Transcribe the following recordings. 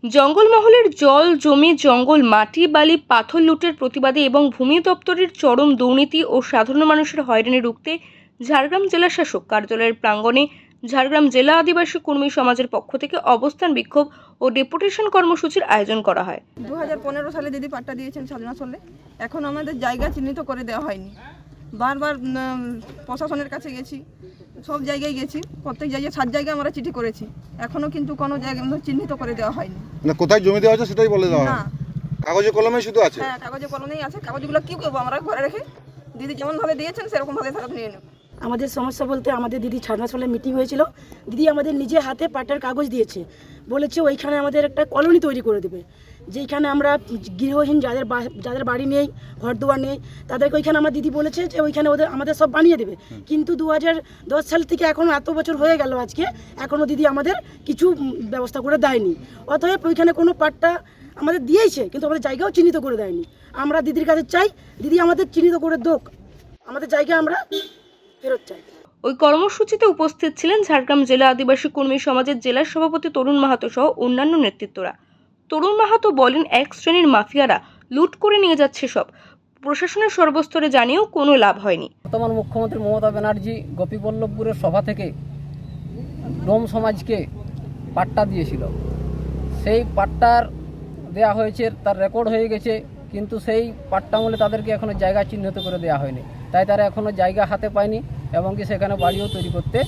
জঙ্গলমহলের জল, জমি, জঙ্গল, মাটি, বালি, পাথর লুটের প্রতিবাদে এবং ভূমি দপ্তরের চরম দুর্নীতি ও সাধারণ মানুষের হয়রানি রুখতে ঝাড়গ্রাম জেলা শাসক কার্যালয়ের প্রাঙ্গণে ঝাড়গ্রাম জেলা আদিবাসী কর্মী সমাজের পক্ষ থেকে অবস্থান বিক্ষোভ ও ডেপুটেশন কর্মসূচির আয়োজন করা হয়। 2015 সালে দিদি পাট্টা দিয়েছেন স্বাধীনতা চলে, এখন আমাদের জায়গা চিহ্নিত করে দেওয়া হয়নি। বারবার প্রশাসনের কাছে গেছি, সব জায়গায় গেছি, প্রত্যেক জায়গায় 7 জায়গায় আমরা চিঠি করেছি, এখনো কিন্তু কোনো জায়গায় চিহ্নিত করে দেওয়া হয়নি। না কোথায় জমি দেওয়া আছে সেটাই বলে দেওয়া হয় না, কাগজে কলমে শুধু আছে। হ্যাঁ, কাগজে কলমেই আছে। কাগজগুলো কি করবো আমরা ঘরে রেখে? দিদি যেমন ভাবে দিয়েছেন সেরকম ভাবে ফেরত নিয়ে নেব। আমাদের সমস্যা বলতে আমাদের দিদি ছাড়নাছলে মিটিং হয়েছিল, দিদি আমাদের নিজে হাতে পাট্টার কাগজ দিয়েছে, বলেছে ওইখানে আমাদের একটা কলোনি তৈরি করে দেবে, যেখানে আমরা গৃহহীন যাদের বাড়ি নেই, ঘর দুয়ার নেই, তাদেরকে ওইখানে আমার দিদি বলেছে যে ওইখানে আমাদের সব বানিয়ে দেবে। কিন্তু 2010 সাল থেকে এখনও এত বছর হয়ে গেল আজকে, এখনও দিদি আমাদের কিছু ব্যবস্থা করে দেয়নি। অতএব ওইখানে কোনো পাট্টা আমাদের দিয়েছে, কিন্তু আমাদের জায়গাও চিহ্নিত করে দেয়নি। আমরা দিদির কাছে চাই, দিদি আমাদের চিহ্নিত করে দোক, আমাদের জায়গা আমরা ফেরত চাই। ওই কর্মসূচিতে উপস্থিত ছিলেন ঝাড়গ্রাম জেলা আদিবাসী কর্মী সমাজের জেলা সভাপতি তরুণ মাহাতো সহ অন্যান্য নেতৃত্বরা। তরুণ মাহাতো বলেন, এক শ্রেণীর মাফিয়ারা লুট করে নিয়ে যাচ্ছে সব, প্রশাসনের সর্বস্তরে জানিয়েও কোনো লাভ হয়নি। বর্তমান মুখ্যমন্ত্রী মমতা ব্যানার্জি গোপীবল্লভপুরের সভা থেকে ডোম সমাজকে পাট্টা দিয়েছিল, সেই পাট্টার দেয়া হয়েছে, তার রেকর্ড হয়ে গেছে, কিন্তু সেই পাট্টা আমলে তাদেরকে এখনো জায়গা চিহ্নিত করে দেওয়া হয়নি, তাই তারা এখনো জায়গা হাতে পায়নি এবং কি সেখানে বাড়িও তৈরি করতে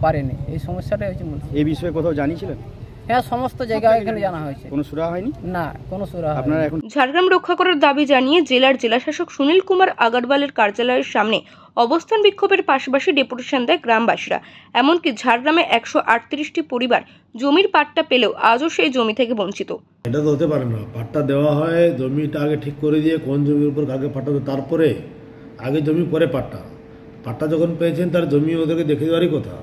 পারেনি। এই সমস্যাটাই হচ্ছে মূল। এই বিষয়ে কোথাও জানিয়েছিলেন? হ্যাঁ, সমস্ত জায়গায় এখানে জানা হয়েছে। কোনো সুরা হয়নি? না, কোনো সুরা হয়নি। এখন ঝাড়গ্রাম রক্ষা করার দাবি জানিয়ে জেলার জেলাশাসক সুনীল কুমার আগরওয়ালের কার্যালয়ের সামনে অবস্থান বিক্ষোভের পাশাপাশি ডেপুটেশন দেয় গ্রামবাসীরা। এমনকি ঝাড়গ্রামে 138টি পরিবার জমির পাট্টা পেলেও আজও সেই জমি থেকে বঞ্চিত। এটা তো হতে পারে না, পাট্টা দেওয়া হয়, জমিটা আগে ঠিক করে দিয়ে কোন জমির উপর কাকে পাট্টা দেবে, তারপরে আগে জমি পরে পাট্টা। পাট্টা যখন পেয়েছেন তার জমি ওদেরকে দেখে দেওয়ারই কথা।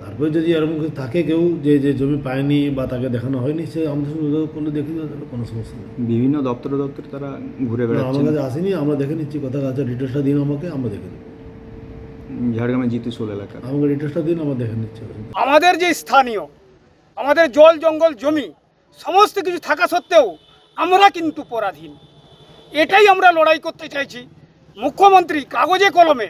তারপরে যদি এরকম কিছু থাকে কেউ যে জমি পায়নি বা তাকে দেখানো হয়নি, সে আমাদের কোনো দেখে দেওয়া যাবে, কোনো সমস্যা নেই। বিভিন্ন দপ্তরে তারা ঘুরে বেড়াচ্ছে, আমার কাছে আসেনি, আমরা দেখে নিচ্ছি। কথা আছে, ডিটেলসটা দিন আমাকে, আমরা দেখে নেব। ঝাড়গ্রামের জিতুশোল এলাকা আমাকে ডিটেলসটা দিন, আমরা দেখে নিচ্ছি। আমাদের যে স্থানীয়, আমাদের জল, জঙ্গল, জমি সমস্ত কিছু থাকা সত্ত্বেও আমরা কিন্তু পরাধীন। এটাই আমরা লড়াই করতে চাইছি। মুখ্যমন্ত্রী কাগজে কলমে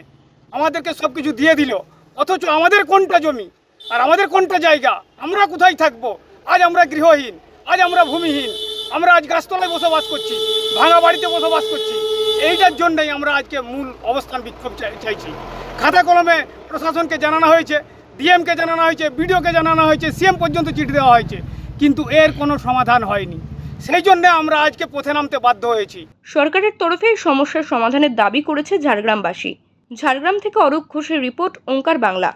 আমাদেরকে সব কিছু দিয়ে দিল, অথচ আমাদের কোনটা জমি আর আমাদের কোনটা জায়গা, আমরা কোথায় থাকবো? আজ আমরা গৃহহীন, আজ আমরা ভূমিহীন, আমরা আজ গাছতলায় বসবাস করছি, ভাঙা বাড়িতে বসবাস করছি। এইটার জন্যই আমরা আজকে মূল অবস্থান বিক্ষোভ চাইছি। খাতা কলমে প্রশাসনকে জানানো হয়েছে, ডিএমকে জানানো হয়েছে, বিডিওকে জানানো হয়েছে, সিএম পর্যন্ত চিঠি দেওয়া হয়েছে, কিন্তু এর কোনো সমাধান হয়নি। সেই জন্য আমরা আজকে পথে নামতে বাধ্য হয়েছি। সরকারের তরফে সমস্যার সমাধানের দাবি করেছে ঝাড়গ্রামবাসী। ঝাড়গ্রাম থেকে অরূপ ঘোষের রিপোর্ট, ওঙ্কার বাংলা।